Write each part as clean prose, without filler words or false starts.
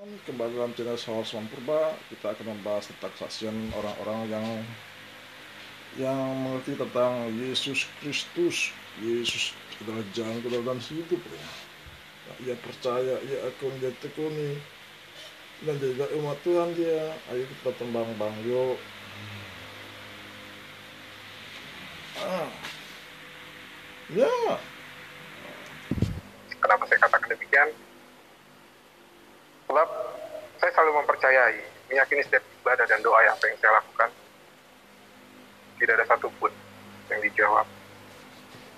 Kembali dalam channel Sahabat Purba, kita akan membahas tentang kesaksian orang-orang yang mengerti tentang Yesus Kristus. Yesus adalah jalan kebenaran dan hidup ya. Ia percaya, ia akan dia tekuni dan juga umat Tuhan dia. Ayo kita tembang bang yuk. Ya. Kenapa saya katakan demikian? Sebab saya selalu mempercayai, meyakini setiap ibadah dan doa apa yang saya lakukan, tidak ada satupun yang dijawab.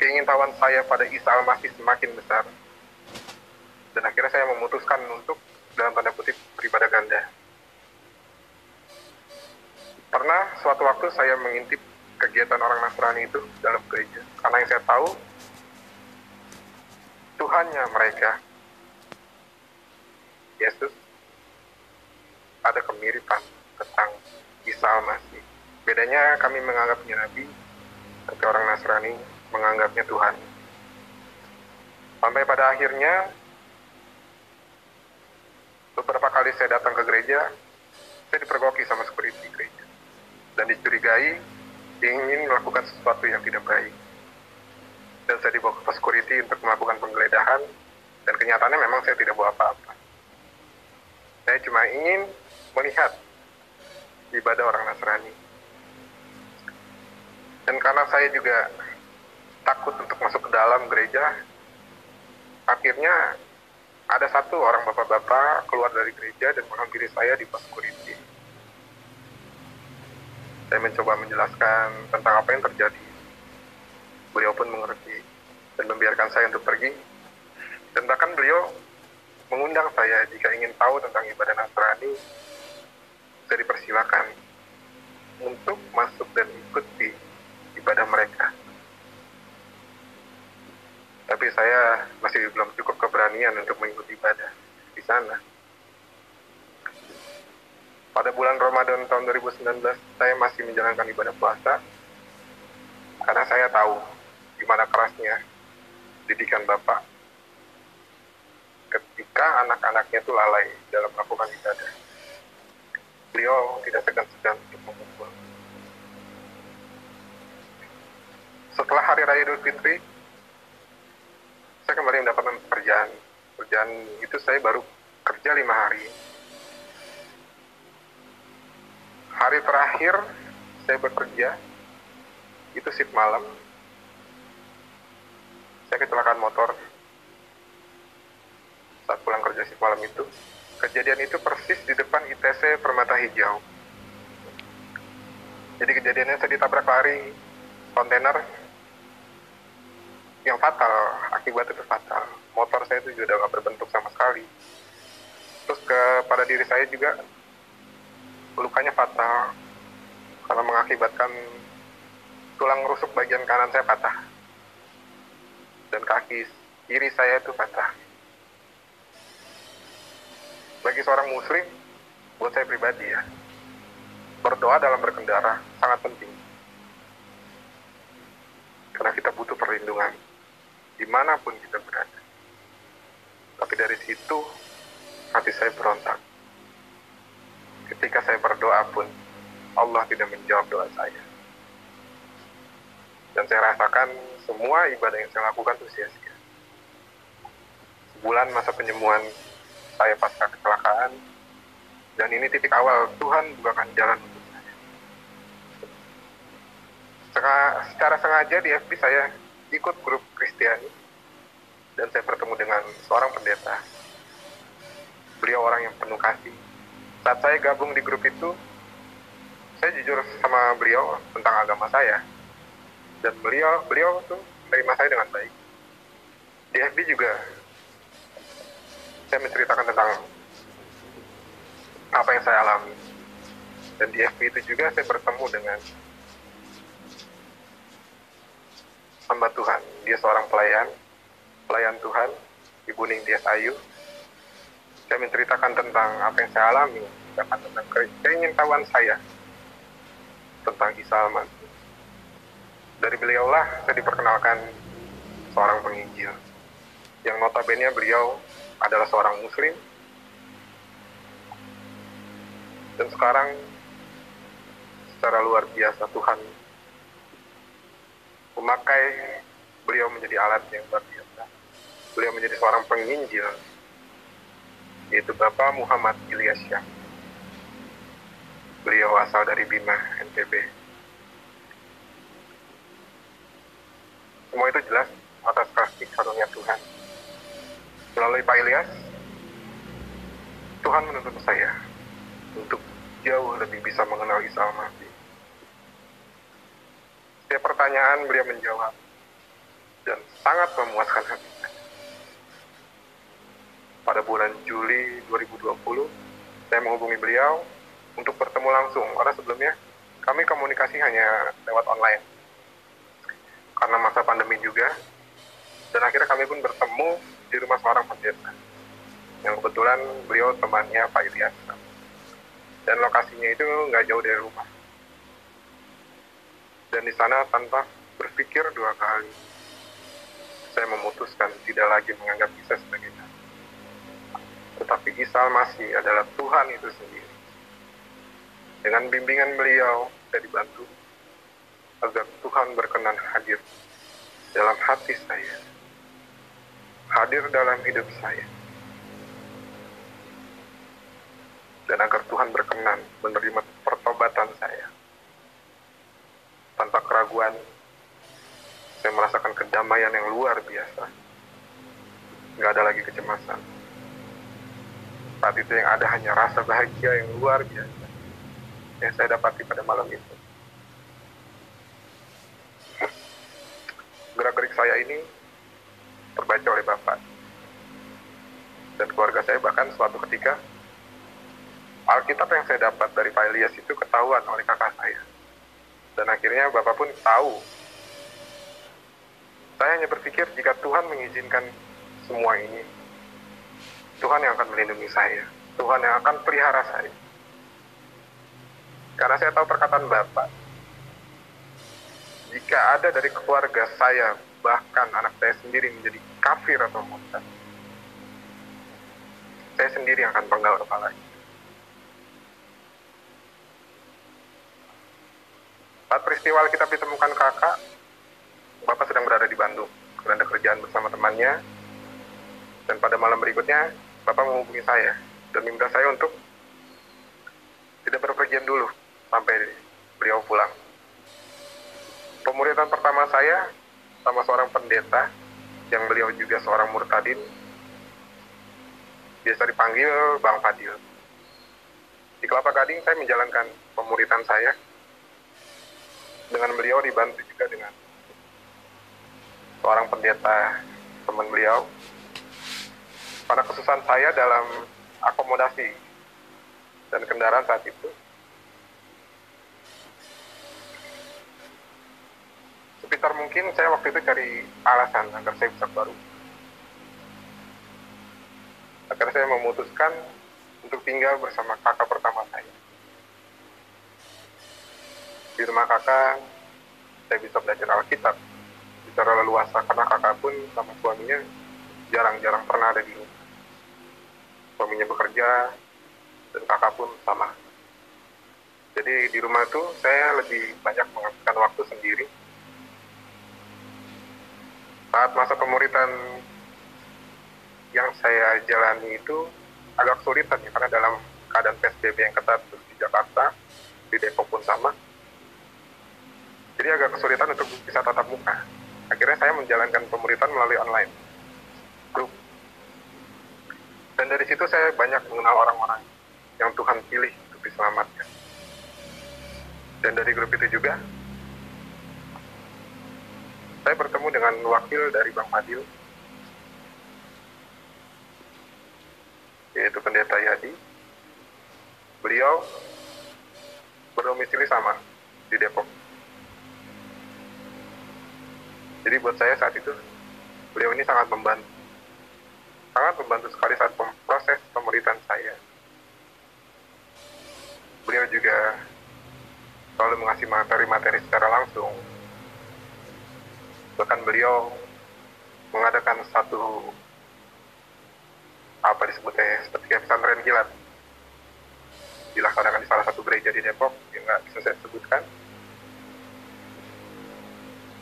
Keingintahuan saya pada Isa Al-Masih semakin besar, dan akhirnya saya memutuskan untuk, dalam tanda kutip, beribadah ganda. Pernah suatu waktu saya mengintip kegiatan orang Nasrani itu dalam gereja, karena yang saya tahu, Tuhannya mereka, Yesus, ada kemiripan tentang Isa Al-Masih. Bedanya kami menganggapnya Nabi, tapi orang Nasrani menganggapnya Tuhan. Sampai pada akhirnya, beberapa kali saya datang ke gereja, saya dipergoki sama security gereja. Dan dicurigai, ingin melakukan sesuatu yang tidak baik. Dan saya dibawa ke security untuk melakukan penggeledahan, dan kenyataannya memang saya tidak bawa apa-apa. Saya cuma ingin melihat ibadah orang Nasrani. Dan karena saya juga takut untuk masuk ke dalam gereja, akhirnya ada satu orang bapak-bapak keluar dari gereja dan menghampiri saya di pos security. Saya mencoba menjelaskan tentang apa yang terjadi. Beliau pun mengerti dan membiarkan saya untuk pergi. Dan bahkan beliau mengundang saya jika ingin tahu tentang ibadah Nasrani, saya dipersilakan untuk masuk dan ikuti ibadah mereka. Tapi saya masih belum cukup keberanian untuk mengikuti ibadah di sana. Pada bulan Ramadan tahun 2019, saya masih menjalankan ibadah puasa karena saya tahu gimana kerasnya didikan Bapak ketika anak-anaknya itu lalai dalam melakukan ibadah. Beliau tidak segan-segan untuk memukul. Setelah Hari Raya Idul Fitri, saya kembali mendapatkan pekerjaan. Pekerjaan itu saya baru kerja 5 hari. Hari terakhir saya bekerja, itu shift malam. Saya kecelakaan motor saat pulang kerja shift malam itu. Kejadian itu persis di depan ITC Permata Hijau. Jadi kejadiannya saya ditabrak lari kontainer yang fatal, akibat itu fatal. Motor saya itu juga nggak berbentuk sama sekali. Terus pada diri saya juga lukanya fatal karena mengakibatkan tulang rusuk bagian kanan saya patah dan kaki kiri saya itu patah. Bagi seorang muslim, buat saya pribadi ya, berdoa dalam berkendara sangat penting karena kita butuh perlindungan dimanapun kita berada. Tapi dari situ hati saya berontak. Ketika saya berdoa pun Allah tidak menjawab doa saya. Dan saya rasakan semua ibadah yang saya lakukan itu sia-sia. Sebulan masa penyembuhan saya pasca kecelakaan, dan ini titik awal Tuhan bukakan jalan untuk saya. Secara sengaja di FB saya ikut grup Kristiani, dan saya bertemu dengan seorang pendeta. Beliau orang yang penuh kasih. Saat saya gabung di grup itu, saya jujur sama beliau tentang agama saya. Dan beliau tuh menerima saya dengan baik. Di FB juga, saya menceritakan tentang apa yang saya alami. Dan di FB itu juga saya bertemu dengan hamba Tuhan. Dia seorang pelayan Tuhan, Ibu Ningtyas Ayu. Saya menceritakan tentang apa yang saya alami, menceritakan tentang keingintahuan saya tentang Isa Al-Masih. Dari beliaulah saya diperkenalkan seorang penginjil, yang notabene beliau adalah seorang muslim, Dan sekarang secara luar biasa Tuhan memakai beliau menjadi alat yang luar biasa. Beliau menjadi seorang penginjil, yaitu Bapak Muhammad Ilyasyah. Beliau asal dari Bima, NTB. Semua itu jelas atas kasih karunia Tuhan. Melalui Pak Ilyas, Tuhan menuntut saya untuk jauh lebih bisa mengenal Isa Al-Masih. Setiap pertanyaan beliau menjawab dan sangat memuaskan hati saya. Pada bulan Juli 2020, saya menghubungi beliau untuk bertemu langsung, karena sebelumnya kami komunikasi hanya lewat online. Karena masa pandemi juga, dan akhirnya kami pun bertemu di rumah seorang pendeta, yang kebetulan beliau temannya Pak Ilyas. Dan lokasinya itu nggak jauh dari rumah. Dan di sana tanpa berpikir dua kali, saya memutuskan tidak lagi menganggap Isa sebagai Nabi. Tetapi Isa Al-Masih adalah Tuhan itu sendiri. Dengan bimbingan beliau, saya dibantu agar Tuhan berkenan hadir dalam hati saya, hadir dalam hidup saya, dan agar Tuhan berkenan menerima pertobatan saya. Tanpa keraguan, saya merasakan kedamaian yang luar biasa. Nggak ada lagi kecemasan. Saat itu yang ada hanya rasa bahagia yang luar biasa yang saya dapati pada malam itu. Gerak-gerik saya ini terbaca oleh Bapak dan keluarga saya. Bahkan suatu ketika Alkitab yang saya dapat dari Pak Ilyas itu ketahuan oleh kakak saya. Dan akhirnya Bapak pun tahu. Saya hanya berpikir jika Tuhan mengizinkan semua ini, Tuhan yang akan melindungi saya. Tuhan yang akan pelihara saya. Karena saya tahu perkataan Bapak. Jika ada dari keluarga saya, bahkan anak saya sendiri menjadi kafir atau murtad, saya sendiri yang akan penggal kepalanya. Saat peristiwa Alkitab ditemukan kakak, Bapak sedang berada di Bandung karena ada kerjaan bersama temannya. Dan pada malam berikutnya, Bapak menghubungi saya dan minta saya untuk tidak berpergian dulu sampai beliau pulang. Pemuridan pertama saya sama seorang pendeta, yang beliau juga seorang murtadin, biasa dipanggil Bang Fadil. Di Kelapa Gading saya menjalankan pemuridan saya, dengan beliau dibantu juga dengan seorang pendeta teman beliau. Karena kesusahan saya dalam akomodasi dan kendaraan saat itu, sekitar mungkin saya waktu itu cari alasan agar saya bisa baru. Akhirnya saya memutuskan untuk tinggal bersama kakak pertama saya. Di rumah kakak, saya bisa belajar Alkitab secara leluasa, karena kakak pun sama suaminya jarang-jarang pernah ada di rumah. Suaminya bekerja, dan kakak pun sama. Jadi di rumah itu saya lebih banyak menghabiskan waktu sendiri. Saat masa pemuritan yang saya jalani itu agak kesulitan ya, karena dalam keadaan PSBB yang ketat di Jakarta, di Depok pun sama. Jadi agak kesulitan untuk bisa tatap muka. Akhirnya saya menjalankan pemuritan melalui online grup. Dan dari situ saya banyak mengenal orang-orang yang Tuhan pilih untuk diselamatkan. Dan dari grup itu juga, saya bertemu dengan wakil dari Bang Fadil, yaitu Pendeta Yadi. Beliau berdomisili sama di Depok. Jadi buat saya saat itu, beliau ini sangat membantu sekali saat proses pemuritan saya. Beliau juga selalu mengasih materi-materi secara langsung. Bahkan beliau mengadakan satu, apa disebutnya, seperti pesantren kilat, di dilaksanakan di salah satu gereja di Depok yang nggak bisa saya sebutkan.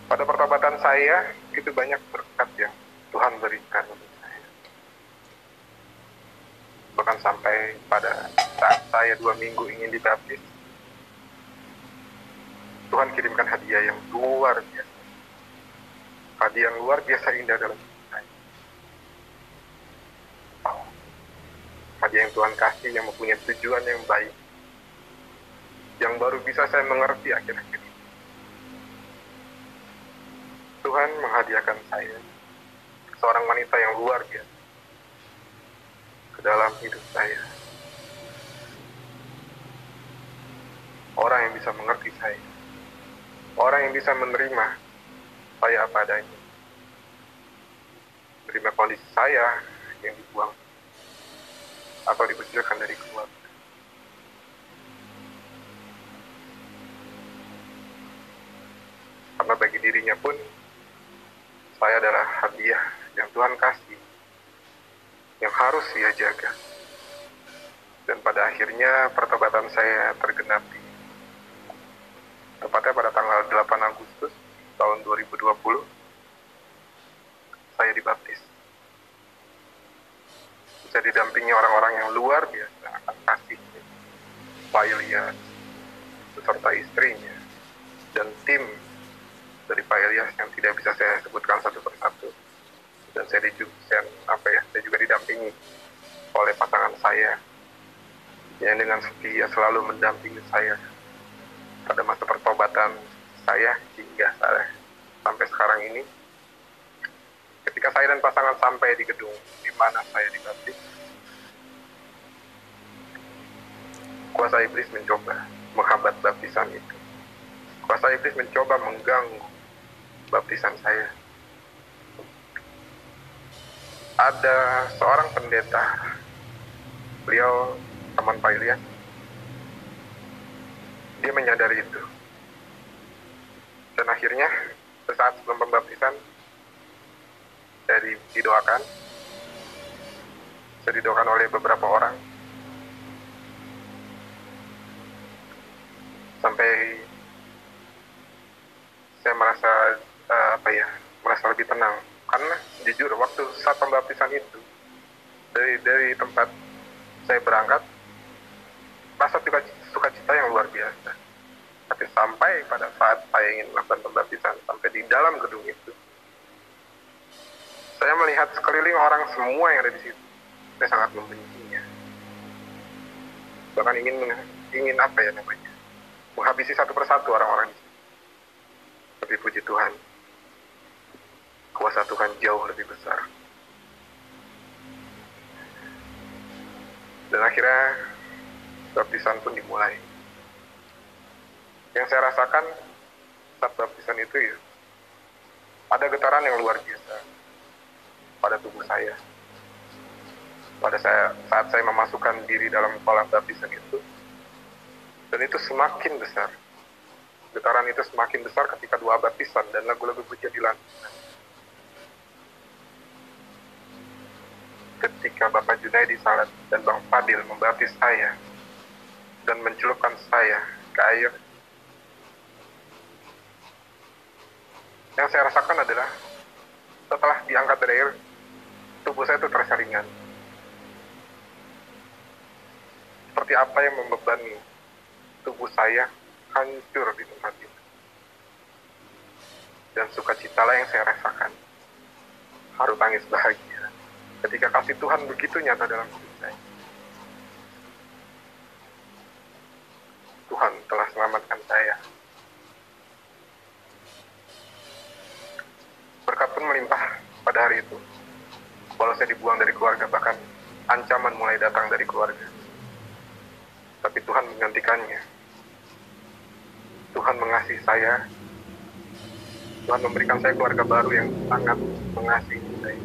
Pada pertobatan saya, itu banyak berkat yang Tuhan berikan untuk saya. Bahkan sampai pada saat saya 2 minggu ingin dibaptis, Tuhan kirimkan hadiah yang luar biasa. Hadiah yang luar biasa indah dalam hidup saya. Hadiah yang Tuhan kasih yang mempunyai tujuan yang baik, yang baru bisa saya mengerti akhir-akhir ini. Tuhan menghadiahkan saya seorang wanita yang luar biasa ke dalam hidup saya. Orang yang bisa mengerti saya. Orang yang bisa menerima saya apa adanya. Menerima kondisi saya yang dibuang atau dikucilkan dari keluarga. Karena bagi dirinya pun, saya adalah hadiah yang Tuhan kasih, yang harus ia jaga. Dan pada akhirnya pertobatan saya tergenapi. Tepatnya pada tanggal 8 Agustus tahun 2020, saya dibaptis. Saya didampingi orang-orang yang luar biasa akan kasih. Pak Ilyas beserta istrinya dan tim dari Pak Ilyas yang tidak bisa saya sebutkan satu persatu. Dan saya juga didampingi oleh pasangan saya yang dengan setia selalu mendampingi saya pada masa pertobatan saya hingga sampai sekarang ini. Ketika saya dan pasangan sampai di gedung di mana saya dibaptis, kuasa iblis mencoba menghambat baptisan itu. Kuasa iblis mencoba mengganggu baptisan saya. Ada seorang pendeta, beliau teman Pak Ilyas, dia menyadari itu. Dan akhirnya, sesaat sebelum pembaptisan, saya didoakan oleh beberapa orang, sampai saya merasa merasa lebih tenang. Karena jujur waktu saat pembaptisan itu, dari tempat saya berangkat, rasa sukacita yang luar biasa. Tapi sampai pada saat saya ingin melakukan pembaptisan, sampai di dalam gedung itu, saya melihat sekeliling orang semua yang ada di situ. Saya sangat membencinya. Bahkan ingin menghabisi satu persatu orang-orang di situ. Tapi puji Tuhan, kuasa Tuhan jauh lebih besar. Dan akhirnya baptisan pun dimulai. Yang saya rasakan saat baptisan itu ya, ada getaran yang luar biasa pada tubuh saya. Saat saya memasukkan diri dalam kolam baptisan itu, dan itu semakin besar. Getaran itu semakin besar ketika doa baptisan dan lagu-lagu pujian dilantunkan. Ketika Bapak Junaidi Salat dan Bang Fadil membaptis saya dan mencelupkan saya ke air, yang saya rasakan adalah setelah diangkat dari air, tubuh saya itu terasa ringan. Seperti apa yang membebani tubuh saya hancur di tempat itu. Dan sukacitalah yang saya rasakan. Haru tangis bahagia ketika kasih Tuhan begitu nyata dalam hidup saya. Tuhan telah selamatkan saya. Berkat pun melimpah pada hari itu. Walau saya dibuang dari keluarga, bahkan ancaman mulai datang dari keluarga. Tapi Tuhan menggantikannya. Tuhan mengasihi saya. Tuhan memberikan saya keluarga baru yang sangat mengasihi saya.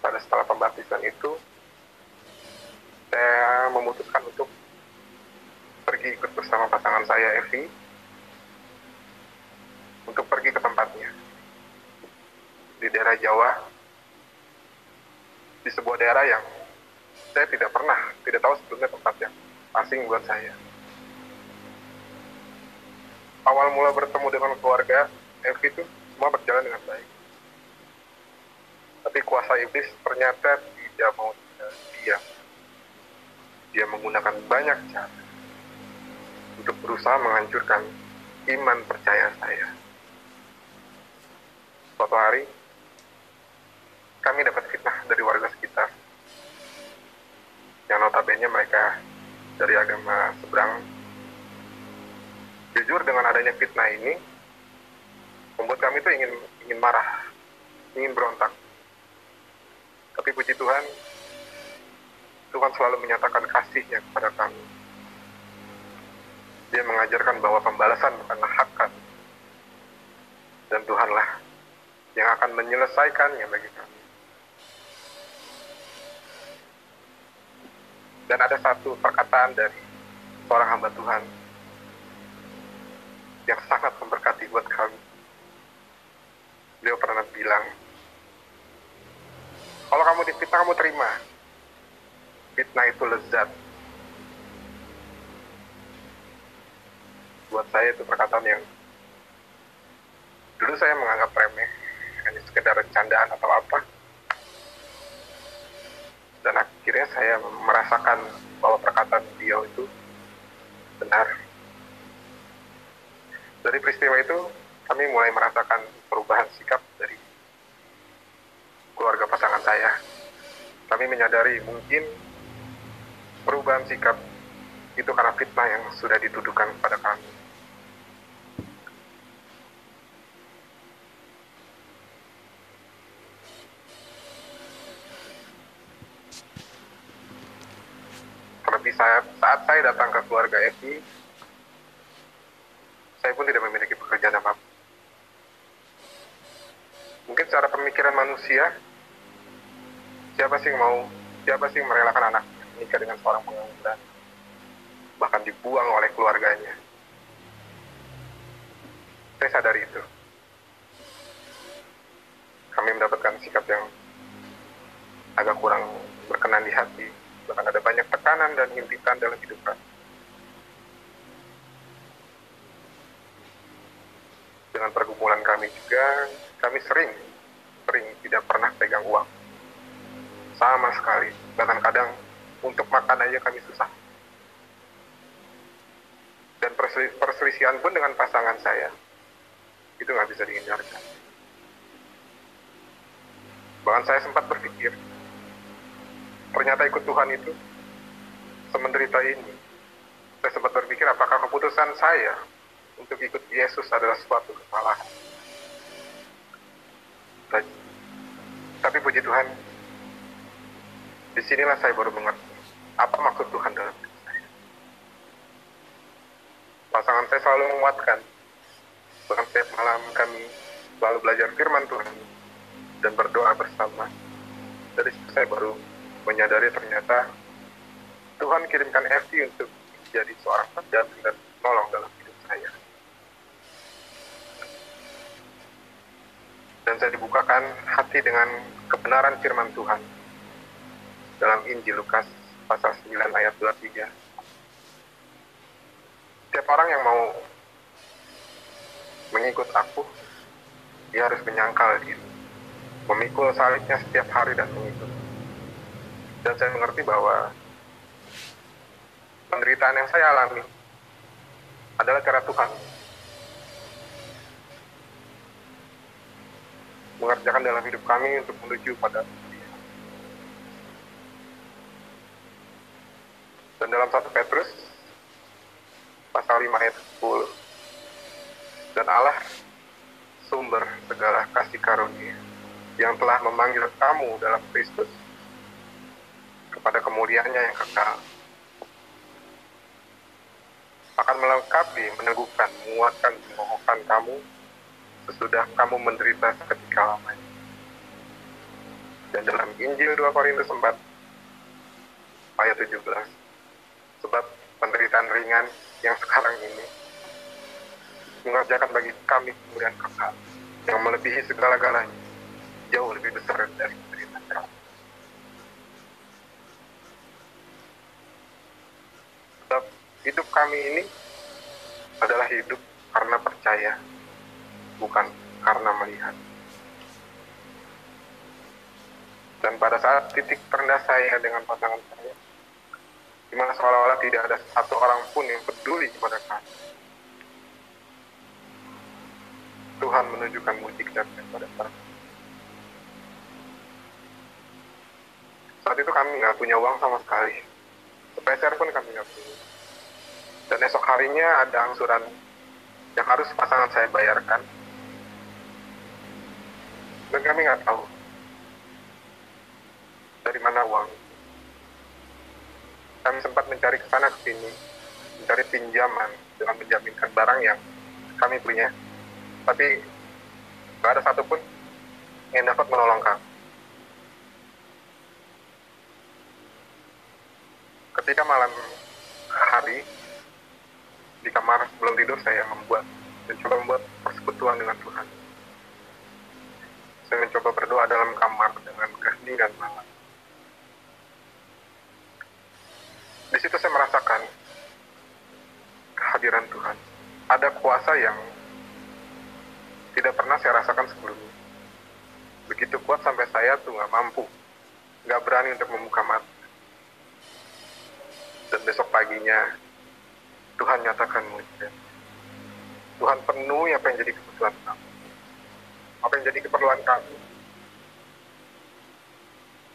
Pada setelah pembaptisan itu, saya memutuskan untuk pergi ikut bersama pasangan saya, Evi, untuk pergi ke tempatnya. daerah Jawa, di sebuah daerah yang saya tidak tahu sebelumnya tempat yang asing buat saya. Awal mula bertemu dengan keluarga Evi itu semua berjalan dengan baik. Tapi kuasa iblis ternyata tidak mau diam. Dia menggunakan banyak cara untuk berusaha menghancurkan iman percaya saya. Suatu hari, kami dapat fitnah dari warga sekitar. Yang notabene mereka dari agama seberang. Jujur, dengan adanya fitnah ini, membuat kami tuh ingin marah, ingin berontak. Tapi puji Tuhan, Tuhan selalu menyatakan kasih-Nya kepada kami. Dia mengajarkan bahwa pembalasan bukanlah hak kami. Dan Tuhanlah yang akan menyelesaikannya bagi kami. Dan ada satu perkataan dari seorang hamba Tuhan yang sangat memberkati buat kami. Beliau pernah bilang, kalau kamu difitnah, kamu terima. Fitnah itu lezat. Buat saya itu perkataan yang dulu saya menganggap remeh, hanya sekedar candaan atau apa. Dan akhirnya saya merasakan bahwa perkataan beliau itu benar. Dari peristiwa itu, kami mulai merasakan perubahan sikap dari keluarga pasangan saya. Kami menyadari mungkin perubahan sikap itu karena fitnah yang sudah dituduhkan kepada kami. Terlebih saat saya datang ke keluarga Evi, saya pun tidak memiliki pekerjaan apa-apa. Mungkin secara pemikiran manusia, siapa sih yang merelakan anak menikah dengan seorang pengangguran, bahkan dibuang oleh keluarganya. Saya sadari itu. Kami mendapatkan sikap yang agak kurang berkenan di hati, bahkan ada banyak tekanan dan himpitan dalam hidup kami. Dengan pergumulan kami juga, kami sering tidak pernah pegang uang. Sama sekali. Bahkan kadang untuk makan aja kami susah. Dan perselisihan pun dengan pasangan saya, itu nggak bisa dihindarkan. Bahkan saya sempat berpikir, ternyata ikut Tuhan itu semenderita ini. Saya sempat berpikir, apakah keputusan saya untuk ikut Yesus adalah suatu kesalahan. Tapi puji Tuhan, disinilah saya baru mengerti apa maksud Tuhan dalam hidup saya. Pasangan saya selalu menguatkan. Bahkan setiap malam kami selalu belajar firman Tuhan dan berdoa bersama. Dari situ saya baru menyadari ternyata Tuhan kirimkan Evi untuk menjadi seorang pendamping dan penolong dalam hidup saya. Dan saya dibukakan hati dengan kebenaran firman Tuhan dalam Injil Lukas pasal 9 ayat 23. Setiap orang yang mau mengikut aku, dia harus menyangkal diri, memikul salibnya setiap hari dan mengikut. Dan saya mengerti bahwa penderitaan yang saya alami adalah cara Tuhan mengerjakan dalam hidup kami untuk menuju pada Dia. Dan dalam 1 Petrus pasal 5 ayat 10, dan Allah sumber segala kasih karunia yang telah memanggil kamu dalam Kristus kepada kemuliaannya yang kekal, akan melengkapi, meneguhkan, menguatkan, mengokohkan kamu sesudah kamu menderita seketika lamanya. Dan dalam Injil 2 Korintus 4 ayat 17, sebab penderitaan ringan yang sekarang ini mengerjakan bagi kami kemuliaan kekal yang melebihi segala-galanya, jauh lebih besar dari penderitaan. Sebab hidup kami ini adalah hidup karena percaya, bukan karena melihat. Dan pada saat titik terendah saya dengan pasangan saya, di mana seolah-olah tidak ada satu orang pun yang peduli kepada kami, Tuhan menunjukkan mujizat kepada kami. Saat itu kami nggak punya uang sama sekali, sepeser pun kami nggak punya. Dan esok harinya ada angsuran yang harus pasangan saya bayarkan, dan kami nggak tahu dari mana uang. Kami sempat mencari ke sana ke sini, mencari pinjaman dengan menjaminkan barang yang kami punya, tapi nggak ada satupun yang dapat menolong kami. Ketika malam hari di kamar sebelum tidur, saya mencoba membuat persekutuan dengan Tuhan. Saya mencoba berdoa dalam kamar dengan keheningan malam. Di situ saya merasakan kehadiran Tuhan. Ada kuasa yang tidak pernah saya rasakan sebelumnya. Begitu kuat sampai saya tuh nggak mampu, nggak berani untuk membuka mata. Dan besok paginya Tuhan nyatakan mujizat. Tuhan penuhi apa yang jadi kebutuhan kami, apa yang jadi keperluan kami,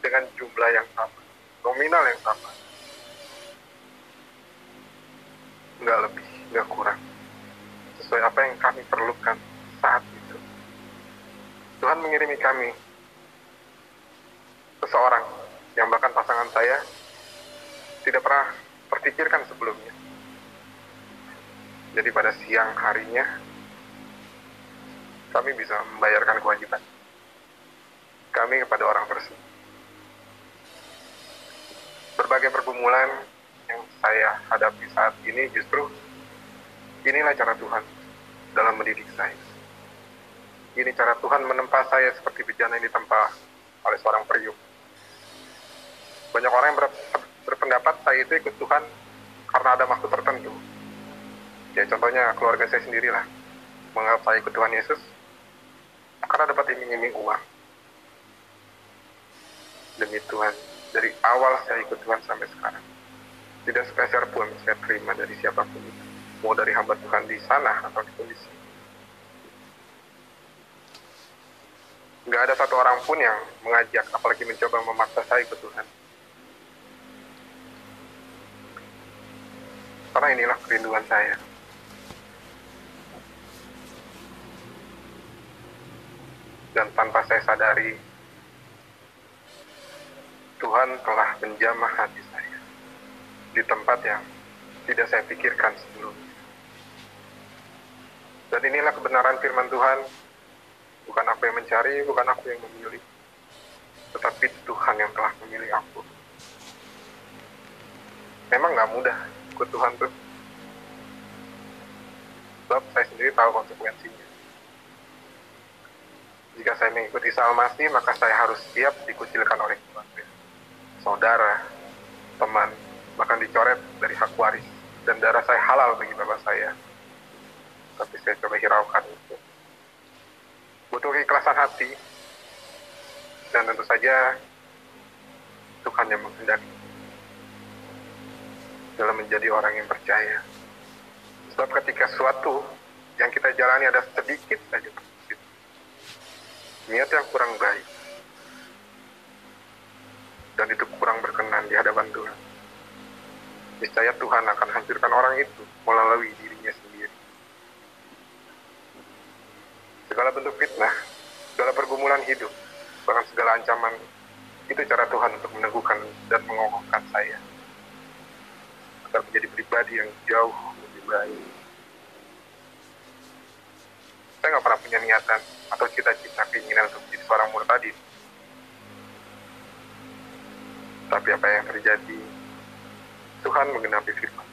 dengan jumlah yang sama, nominal yang sama, nggak lebih, nggak kurang, sesuai apa yang kami perlukan saat itu. Tuhan mengirimi kami seseorang yang bahkan pasangan saya tidak pernah terpikirkan sebelumnya. Jadi pada siang harinya kami bisa membayarkan kewajiban kami kepada orang tersebut. Berbagai pergumulan yang saya hadapi saat ini, justru inilah cara Tuhan dalam mendidik saya. Ini cara Tuhan menempa saya seperti bejana yang ditempa oleh seorang periuk. Banyak orang yang berpendapat saya itu ikut Tuhan karena ada maksud tertentu. Ya contohnya keluarga saya sendirilah menganggap saya ikut Tuhan Yesus karena dapat iming-iming uang. Demi Tuhan, dari awal saya ikut Tuhan sampai sekarang, tidak sepeser pun saya terima dari siapapun itu, mau dari hamba Tuhan di sana atau di sini. Nggak ada satu orang pun yang mengajak, apalagi mencoba memaksa saya ikut Tuhan. Karena inilah kerinduan saya. Dan tanpa saya sadari, Tuhan telah menjamah hati saya di tempat yang tidak saya pikirkan sebelumnya. Dan inilah kebenaran firman Tuhan. Bukan aku yang mencari, bukan aku yang memilih, tetapi Tuhan yang telah memilih aku. Memang gak mudah ikut Tuhan tuh. Sebab saya sendiri tahu konsekuensinya. Jika saya mengikuti Isa Al-Masih, maka saya harus siap dikucilkan oleh keluarga, saudara, teman, bahkan dicoret dari hak waris. Dan darah saya halal bagi bapak saya. Tapi saya coba hiraukan itu. Butuh keikhlasan hati. Dan tentu saja Tuhan yang menghendaki dalam menjadi orang yang percaya. Sebab ketika sesuatu yang kita jalani ada sedikit saja niat yang kurang baik, dan itu kurang berkenan di hadapan Tuhan, niscaya Tuhan akan hancurkan orang itu melalui dirinya sendiri. Segala bentuk fitnah, segala pergumulan hidup, bahkan segala ancaman, itu cara Tuhan untuk meneguhkan dan mengokohkan saya agar menjadi pribadi yang jauh lebih baik. Saya nggak pernah punya niatan atau cita-cita keinginan untuk menjadi seorang murtadin. Tapi apa yang terjadi, Tuhan menggenapi firman.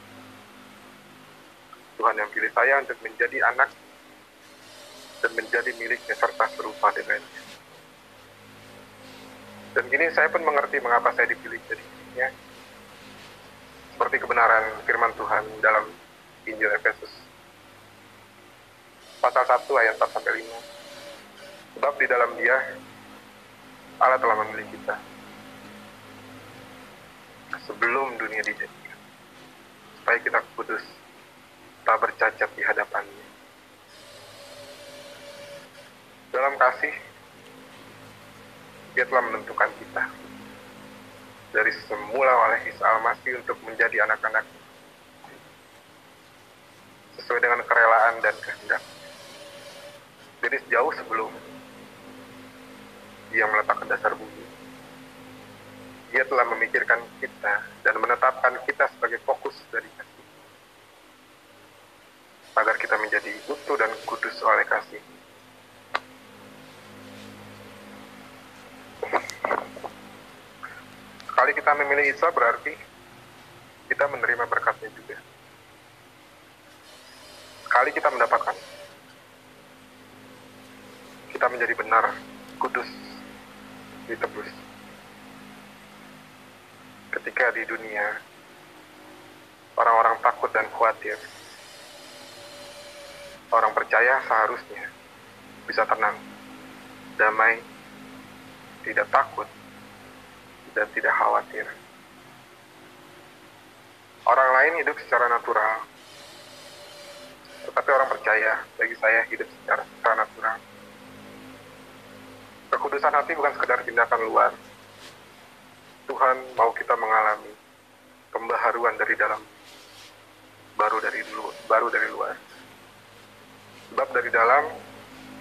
Tuhan yang pilih saya untuk menjadi anak dan menjadi miliknya serta serupa dengannya. Dan kini saya pun mengerti mengapa saya dipilih jadi miliknya. Seperti kebenaran firman Tuhan dalam Injil Efesus pasal 1 ayat 4-5. Sebab di dalam Dia Allah telah memilih kita sebelum dunia dijadikan, supaya kita kudus, tak bercacat di hadapan-Nya. Dalam kasih, Dia telah menentukan kita dari semula oleh Isa Al-Masih untuk menjadi anak-anak sesuai dengan kerelaan dan kehendak. Jadi sejauh sebelum Dia meletakkan dasar bumi, Dia telah memikirkan kita dan menetapkan kita sebagai fokus dari kasih, agar kita menjadi utuh dan kudus oleh kasih. Sekali kita memilih Isa, berarti kita menerima berkatnya juga. Sekali kita mendapatkan, kita menjadi benar, kudus, ditebus. Ketika di dunia orang-orang takut dan khawatir, orang percaya seharusnya bisa tenang, damai, tidak takut, dan tidak khawatir. Orang lain hidup secara natural, tetapi orang percaya, bagi saya, hidup secara natural. Kekudusan hati bukan sekedar tindakan luar. Tuhan mau kita mengalami pembaharuan dari dalam, baru dari luar. Sebab dari dalam,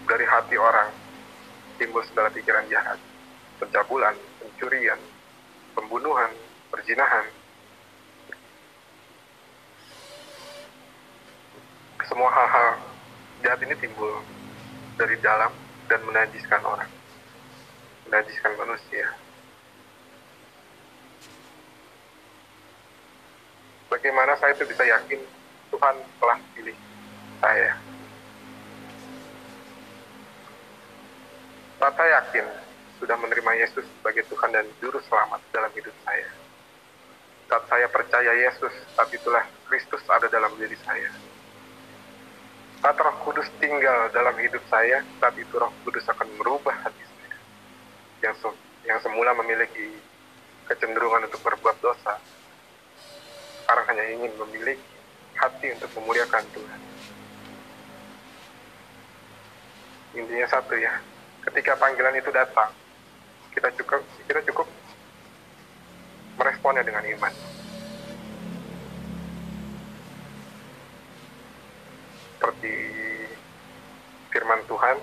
dari hati orang, timbul segala pikiran jahat, pencabulan, pencurian, pembunuhan, perzinahan. Semua hal-hal jahat ini timbul dari dalam dan menajiskan orang, menajiskan manusia. Bagaimana saya itu bisa yakin Tuhan telah pilih saya? Saya yakin sudah menerima Yesus sebagai Tuhan dan Juru Selamat dalam hidup saya. Saat saya percaya Yesus, saat itulah Kristus ada dalam diri saya. Saat Roh Kudus tinggal dalam hidup saya, saat itu Roh Kudus akan merubah hati saya. Yang semula memiliki kecenderungan untuk berbuat dosa, sekarang hanya ingin memiliki hati untuk memuliakan Tuhan. Intinya satu ya, ketika panggilan itu datang, kita cukup meresponnya dengan iman. Seperti firman Tuhan,